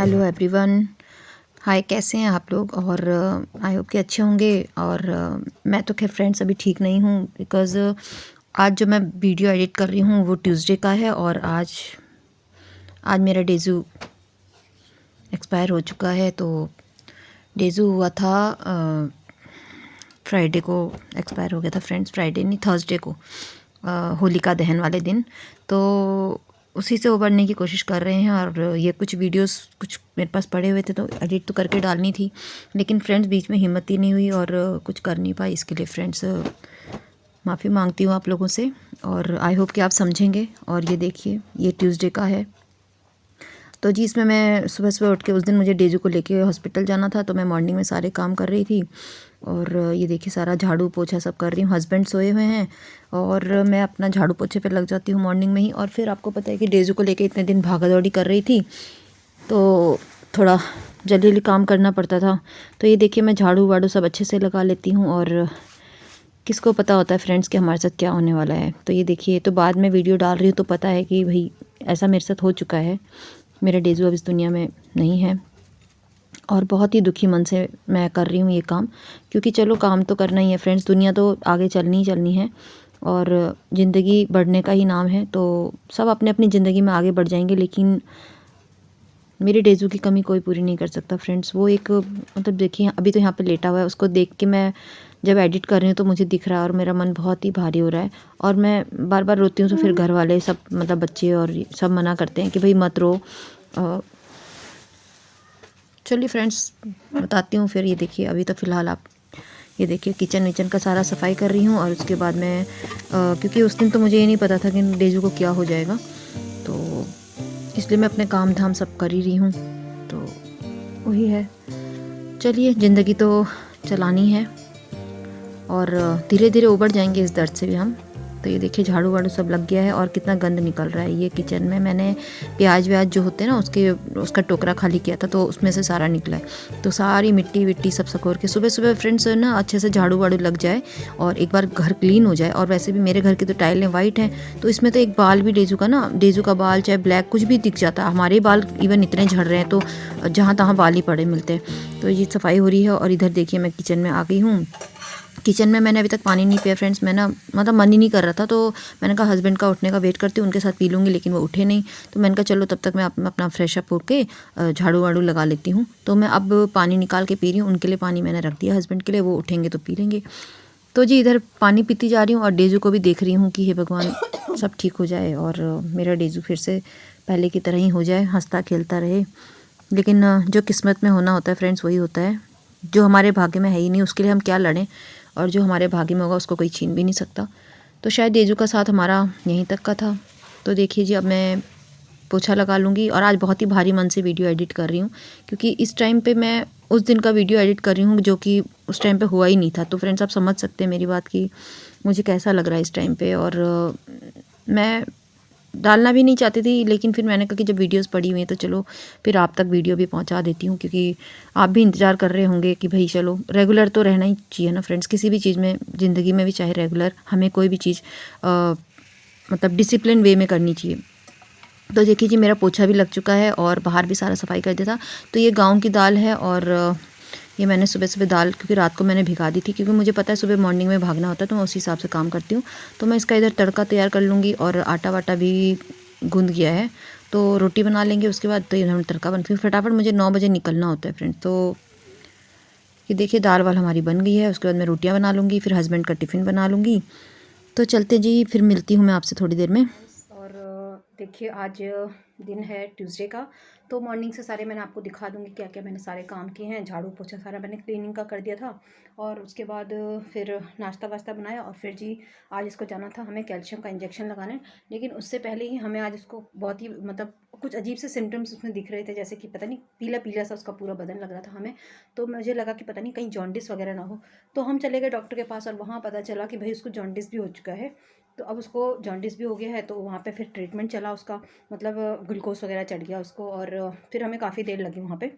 Hello everyone. हाय, कैसे हैं आप लोग? और आई होप कि अच्छे होंगे। और मैं तो खैर फ्रेंड्स अभी ठीक नहीं हूँ, बिकॉज़ आज जो मैं वीडियो एडिट कर रही हूँ वो ट्यूसडे का है। और आज मेरा डेज़ू एक्सपायर हो चुका है। तो डेज़ू हुआ था फ्राइडे को, एक्सपायर हो गया था फ्रेंड्स। फ्राइडे नहीं, थर्सडे को, होलिका दहन वाले दिन। तो उसी से उबरने की कोशिश कर रहे हैं। और ये कुछ वीडियोस कुछ मेरे पास पड़े हुए थे तो एडिट तो करके डालनी थी, लेकिन फ्रेंड्स बीच में हिम्मत ही नहीं हुई और कुछ कर नहीं पाई। इसके लिए फ्रेंड्स माफ़ी मांगती हूँ आप लोगों से, और आई होप कि आप समझेंगे। और ये देखिए, ये ट्यूसडे का है। तो जी, इसमें मैं सुबह सुबह उठ के, उस दिन मुझे डेजू को लेके हॉस्पिटल जाना था, तो मैं मॉर्निंग में सारे काम कर रही थी। और ये देखिए, सारा झाड़ू पोछा सब कर रही हूँ। हस्बैंड सोए हुए हैं और मैं अपना झाड़ू पोछे पे लग जाती हूँ मॉर्निंग में ही। और फिर आपको पता है कि डेजू को लेके इतने दिन भागा दौड़ी कर रही थी, तो थोड़ा जल्दी जल्दी काम करना पड़ता था। तो ये देखिए, मैं झाड़ू वाड़ू सब अच्छे से लगा लेती हूँ। और किसको पता होता है फ्रेंड्स कि हमारे साथ क्या होने वाला है। तो ये देखिए, तो बाद में वीडियो डाल रही हूँ तो पता है कि भाई ऐसा मेरे साथ हो चुका है। मेरा डेज़ू अब इस दुनिया में नहीं है और बहुत ही दुखी मन से मैं कर रही हूँ ये काम, क्योंकि चलो काम तो करना ही है फ्रेंड्स। दुनिया तो आगे चलनी ही चलनी है और ज़िंदगी बढ़ने का ही नाम है। तो सब अपने अपनी ज़िंदगी में आगे बढ़ जाएंगे, लेकिन मेरे डेज़ू की कमी कोई पूरी नहीं कर सकता फ्रेंड्स। वो एक, मतलब देखिए, अभी तो यहाँ पे लेटा हुआ है, उसको देख के मैं जब एडिट कर रही हूँ तो मुझे दिख रहा है और मेरा मन बहुत ही भारी हो रहा है। और मैं बार बार रोती हूँ तो फिर घर वाले सब, मतलब बच्चे और सब मना करते हैं कि भाई मत रो। चलिए फ्रेंड्स, बताती हूँ फिर। ये देखिए, अभी तो फ़िलहाल आप ये देखिए, किचन विचन का सारा सफाई कर रही हूँ। और उसके बाद मैं क्योंकि उस दिन तो मुझे ये नहीं पता था कि डेज़ू को क्या हो जाएगा, तो इसलिए मैं अपने काम धाम सब कर ही रही हूँ। तो वही है, चलिए, ज़िंदगी तो चलानी है और धीरे धीरे उबर जाएंगे इस दर्द से भी हम। तो ये देखिए, झाड़ू वाड़ू सब लग गया है और कितना गंद निकल रहा है। ये किचन में मैंने प्याज व्याज जो होते हैं ना, उसका टोकरा खाली किया था, तो उसमें से सारा निकला है। तो सारी मिट्टी विट्टी सब सकोर के सुबह सुबह फ्रेंड्स ना अच्छे से झाड़ू वाड़ू लग जाए और एक बार घर क्लीन हो जाए। और वैसे भी मेरे घर की तो टाइलें वाइट हैं, तो इसमें तो एक बाल भी डेज़ू का ना, डेज़ू का बाल चाहे ब्लैक कुछ भी दिख जाता है। हमारे बाल इवन इतने झड़ रहे हैं, तो जहाँ तहाँ बाल ही पड़े मिलते हैं। तो ये सफाई हो रही है। और इधर देखिए, मैं किचन में आ गई हूँ। किचन में मैंने अभी तक पानी नहीं पिया फ्रेंड्स। मैं ना, मतलब मन ही नहीं कर रहा था, तो मैंने कहा हस्बैंड का उठने का वेट करती हूँ, उनके साथ पी लूँगी, लेकिन वो उठे नहीं। तो मैंने कहा चलो तब तक मैं अपना फ्रेश अप होके झाड़ू वाड़ू लगा लेती हूँ। तो मैं अब पानी निकाल के पी रही हूँ। उनके लिए पानी मैंने रख दिया, हस्बैंड के लिए, वो उठेंगे तो पी लेंगे। तो जी, इधर पानी पीती जा रही हूँ और डेज़ू को भी देख रही हूँ कि हे भगवान सब ठीक हो जाए और मेरा डेज़ू फिर से पहले की तरह ही हो जाए, हंसता खेलता रहे। लेकिन जो किस्मत में होना होता है फ्रेंड्स, वही होता है। जो हमारे भाग्य में है ही नहीं, उसके लिए हम क्या लड़ें, और जो हमारे भाग्य में होगा उसको कोई छीन भी नहीं सकता। तो शायद डेज़ू का साथ हमारा यहीं तक का था। तो देखिए जी, अब मैं पोछा लगा लूँगी। और आज बहुत ही भारी मन से वीडियो एडिट कर रही हूँ, क्योंकि इस टाइम पे मैं उस दिन का वीडियो एडिट कर रही हूँ जो कि उस टाइम पे हुआ ही नहीं था। तो फ्रेंड्स, आप समझ सकते हैं मेरी बात की मुझे कैसा लग रहा है इस टाइम पे। और मैं डालना भी नहीं चाहती थी, लेकिन फिर मैंने कहा कि जब वीडियोस पड़ी हुई हैं तो चलो फिर आप तक वीडियो भी पहुंचा देती हूँ, क्योंकि आप भी इंतज़ार कर रहे होंगे कि भाई चलो रेगुलर तो रहना ही चाहिए ना फ्रेंड्स, किसी भी चीज़ में, ज़िंदगी में भी, चाहे रेगुलर, हमें कोई भी चीज़ मतलब डिसिप्लिन वे में करनी चाहिए। तो देखिए जी, मेरा पोछा भी लग चुका है और बाहर भी सारा सफाई कर दिया था। तो ये गाँव की दाल है और ये मैंने सुबह सुबह दाल, क्योंकि रात को मैंने भिगा दी थी, क्योंकि मुझे पता है सुबह मॉर्निंग में भागना होता है, तो मैं उसी हिसाब से काम करती हूँ। तो मैं इसका इधर तड़का तैयार कर लूँगी और आटा वाटा भी गूंद गया है, तो रोटी बना लेंगे उसके बाद। तो इधर तड़का बनती है फटाफट, मुझे 9 बजे निकलना होता है फ्रेंड्स। तो ये देखिए, दाल वाल हमारी बन गई है। उसके बाद मैं रोटियाँ बना लूँगी, फिर हस्बैंड का टिफ़िन बना लूँगी। तो चलते जी, फिर मिलती हूँ मैं आपसे थोड़ी देर में। और देखिए, आज दिन है ट्यूसडे का। तो मॉर्निंग से सारे मैंने आपको दिखा दूंगी क्या क्या मैंने सारे काम किए हैं। झाड़ू पोछा सारा मैंने क्लीनिंग का कर दिया था, और उसके बाद फिर नाश्ता वास्ता बनाया। और फिर जी, आज इसको जाना था हमें कैल्शियम का इंजेक्शन लगाने। लेकिन उससे पहले ही हमें आज इसको बहुत ही, मतलब कुछ अजीब से सिम्टम्स उसमें दिख रहे थे, जैसे कि पता नहीं पीला पीला सा उसका पूरा बदन लग रहा था हमें। तो मुझे लगा कि पता नहीं कहीं जॉन्डिस वगैरह ना हो। तो हम चले गए डॉक्टर के पास और वहाँ पता चला कि भाई उसको जॉन्डिस भी हो चुका है। तो अब उसको जॉन्डिस भी हो गया है, तो वहाँ पे फिर ट्रीटमेंट चला उसका, मतलब ग्लूकोज वगैरह चढ़ गया उसको, और फिर हमें काफ़ी देर लगी वहाँ पे।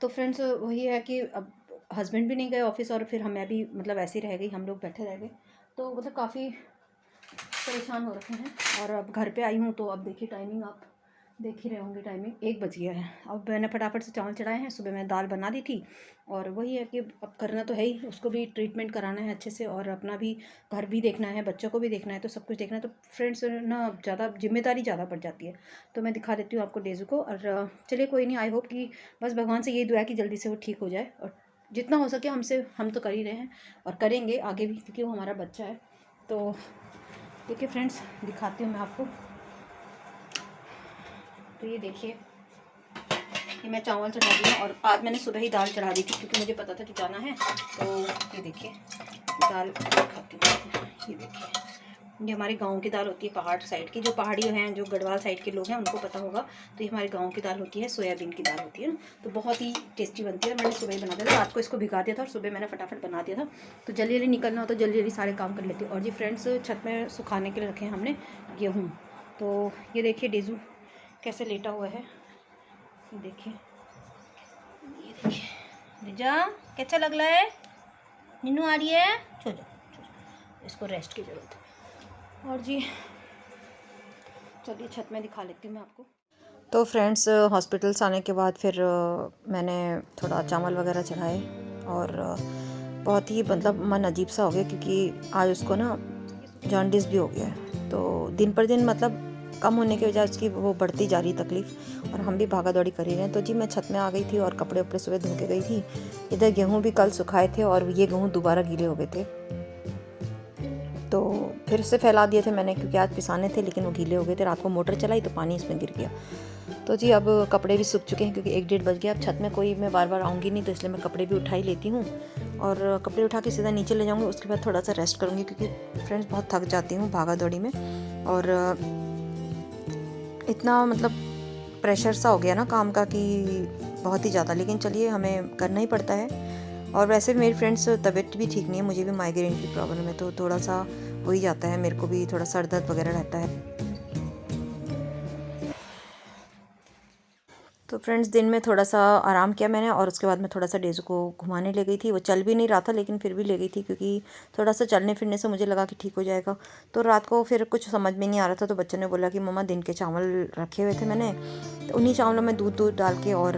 तो फ्रेंड्स, वही है कि अब हस्बैंड भी नहीं गए ऑफिस, और फिर हमें भी, मतलब ऐसे ही रह गई, हम लोग बैठे रह गए। तो मतलब काफ़ी परेशान हो रखे हैं। और अब घर पे आई हूँ, तो अब देखिए टाइमिंग आप देख ही रहे होंगे टाइमिंग 1 बज गया है। अब मैंने फटाफट से चावल चढ़ाए हैं। सुबह मैंने दाल बना दी थी और वही है कि अब करना तो है ही, उसको भी ट्रीटमेंट कराना है अच्छे से और अपना भी घर भी देखना है, बच्चों को भी देखना है, तो सब कुछ देखना है। तो फ्रेंड्स ना ज़्यादा जिम्मेदारी ज़्यादा बढ़ जाती है। तो मैं दिखा देती हूँ आपको डेज़ू को। और चलिए कोई नहीं, आई होप कि बस भगवान से यही दुआ है कि जल्दी से वो ठीक हो जाए और जितना हो सके हमसे हम तो कर ही रहे हैं और करेंगे आगे भी, क्योंकि वो हमारा बच्चा है। तो देखिए फ्रेंड्स, दिखाती हूँ मैं आपको। तो ये देखिए, ये मैं चावल चढ़ा दी हूँ और आज मैंने सुबह ही दाल चढ़ा दी थी क्योंकि मुझे पता था कि जाना है। तो ये देखिए दाल खाती हूँ। ये देखिए, ये हमारे गांव की दाल होती है, पहाड़ साइड की। जो पहाड़ी हैं, जो गढ़वाल साइड के लोग हैं, उनको पता होगा। तो ये हमारे गांव की दाल होती है, सोयाबीन की दाल होती है ना, तो बहुत ही टेस्टी बनती है। मैंने सुबह ही बना दिया था, रात को इसको भिगा दिया था और सुबह मैंने फटाफट बना दिया था। तो जल्दी जल्दी निकलना हो तो जल्दी जल्दी सारे काम कर लेती हूँ। और जी फ्रेंड्स, छत में सुखाने के लिए रखे हैं हमने गेहूँ। तो ये देखिए डेज़ू कैसे लेटा हुआ है, ये देखिए, ये देखिए। रिजा कैसा लग रहा है? नीनू आ रही है, सो जाओ, इसको रेस्ट की ज़रूरत है। और जी चलिए छत में दिखा लेती हूँ मैं आपको। तो फ्रेंड्स, हॉस्पिटल से आने के बाद फिर मैंने थोड़ा चावल वगैरह चढ़ाए और बहुत ही मतलब मन अजीब सा हो गया क्योंकि आज उसको ना जॉन्डिस भी हो गया है। तो दिन पर दिन मतलब कम होने की वजह उसकी वो बढ़ती जा रही तकलीफ़ और हम भी भागा दौड़ी कर ही रहे हैं। तो जी मैं छत में आ गई थी और कपड़े उपड़े सुबह धो के गई थी। इधर गेहूँ भी कल सुखाए थे और ये गेहूँ दोबारा गीले हो गए थे, तो फिर से फैला दिए थे मैंने क्योंकि आज पिसाने थे, लेकिन वो गीले हो गए थे। रात को मोटर चलाई तो पानी इसमें गिर गया। तो जी अब कपड़े भी सूख चुके हैं क्योंकि 1-1:30 बज गया। अब छत में कोई मैं बार बार आऊँगी नहीं, तो इसलिए मैं कपड़े भी उठा ही लेती हूँ और कपड़े उठा के सीधा नीचे ले जाऊँगी। उसके बाद थोड़ा सा रेस्ट करूँगी क्योंकि फ्रेंड्स बहुत थक जाती हूँ भागा दौड़ी में और इतना मतलब प्रेशर सा हो गया ना काम का कि बहुत ही ज़्यादा, लेकिन चलिए हमें करना ही पड़ता है। और वैसे भी मेरी फ्रेंड्स तबीयत भी ठीक नहीं है, मुझे भी माइग्रेन की प्रॉब्लम है, तो थोड़ा सा हो ही जाता है, मेरे को भी थोड़ा सर दर्द वगैरह रहता है। तो फ्रेंड्स दिन में थोड़ा सा आराम किया मैंने और उसके बाद मैं थोड़ा सा डेज़ू को घुमाने ले गई थी। वो चल भी नहीं रहा था लेकिन फिर भी ले गई थी क्योंकि थोड़ा सा चलने फिरने से मुझे लगा कि ठीक हो जाएगा। तो रात को फिर कुछ समझ में नहीं आ रहा था, तो बच्चों ने बोला कि मम्मा दिन के चावल रखे हुए थे मैंने, तो उन्हीं चावलों में दूध डाल के और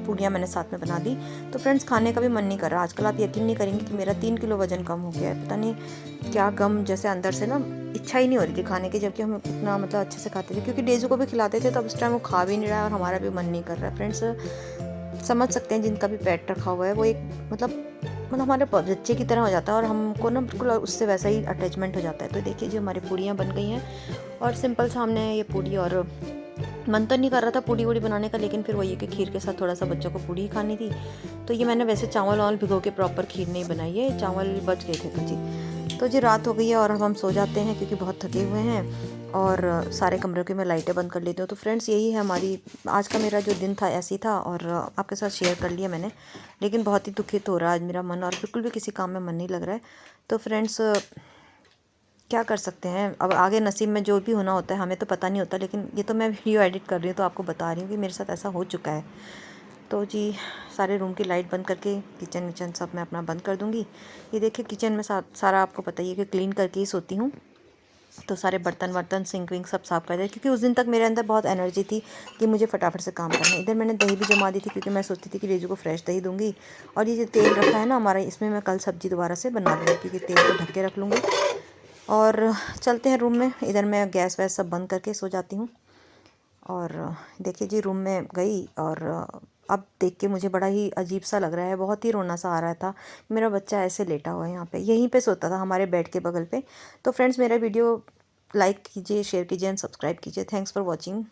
पूड़ियाँ मैंने साथ में बना दी। तो फ्रेंड्स खाने का भी मन नहीं कर रहा आजकल। आप यकीन नहीं करेंगे कि मेरा 3 किलो वज़न कम हो गया है। पता नहीं क्या गम, जैसे अंदर से ना इच्छा ही नहीं हो रही थी खाने की, जबकि हम इतना मतलब अच्छे से खाते थे क्योंकि डेज़ू को भी खिलाते थे। तो अब इस टाइम वो खा भी नहीं रहा है और हमारा भी मन नहीं कर रहा है। फ्रेंड्स समझ सकते हैं जिनका भी पेट रखा हुआ है, वो एक मतलब हमारे बच्चे की तरह हो जाता है और हमको ना बिल्कुल उससे वैसा ही अटैचमेंट हो जाता है। तो देखिए जो हमारी पूड़ियाँ बन गई हैं और सिंपल सा हमने ये पूड़ी, और मन तो नहीं कर रहा था पूड़ी वूड़ी बनाने का, लेकिन फिर वही है कि खीर के साथ थोड़ा सा बच्चों को पूड़ी ही खानी थी। तो ये मैंने वैसे चावल वावल भिगो के प्रॉपर खीर नहीं बनाई है, चावल बच गए थे। तो जी रात हो गई है और अब हम सो जाते हैं क्योंकि बहुत थके हुए हैं और सारे कमरों की मैं लाइटें बंद कर लेती हूँ। तो फ्रेंड्स यही है हमारी आज का मेरा जो दिन था, ऐसे ही था और आपके साथ शेयर कर लिया मैंने। लेकिन बहुत ही दुखित हो रहा है आज मेरा मन और बिल्कुल भी किसी काम में मन नहीं लग रहा है। तो फ्रेंड्स क्या कर सकते हैं, अब आगे नसीब में जो भी होना होता है हमें तो पता नहीं होता, लेकिन ये तो मैं वीडियो एडिट कर रही हूँ तो आपको बता रही हूँ कि मेरे साथ ऐसा हो चुका है। तो जी सारे रूम की लाइट बंद करके किचन विचन सब मैं अपना बंद कर दूँगी। ये देखिए किचन में सारा आपको पता ही है कि क्लीन करके ही सोती हूँ। तो सारे बर्तन वर्तन सिंक विंक सब साफ़ कर दिया क्योंकि उस दिन तक मेरे अंदर बहुत एनर्जी थी कि मुझे फटाफट से काम करना है। इधर मैंने दही भी जमा दी थी क्योंकि मैं सोचती थी कि रेजू को फ्रेश दही दूँगी। और ये जो तेल रखा है ना हमारा, इसमें मैं कल सब्ज़ी दोबारा से बना दूँगी क्योंकि तेल को ढक के रख लूँगी। और चलते हैं रूम में, इधर मैं गैस वैस सब बंद करके सो जाती हूँ। और देखिए जी रूम में गई और अब देख के मुझे बड़ा ही अजीब सा लग रहा है, बहुत ही रोना सा आ रहा था। मेरा बच्चा ऐसे लेटा हुआ है यहाँ पे, यहीं पे सोता था हमारे बेड के बगल पे। तो फ्रेंड्स मेरा वीडियो लाइक कीजिए, शेयर कीजिए एंड सब्सक्राइब कीजिए। Thanks for watching.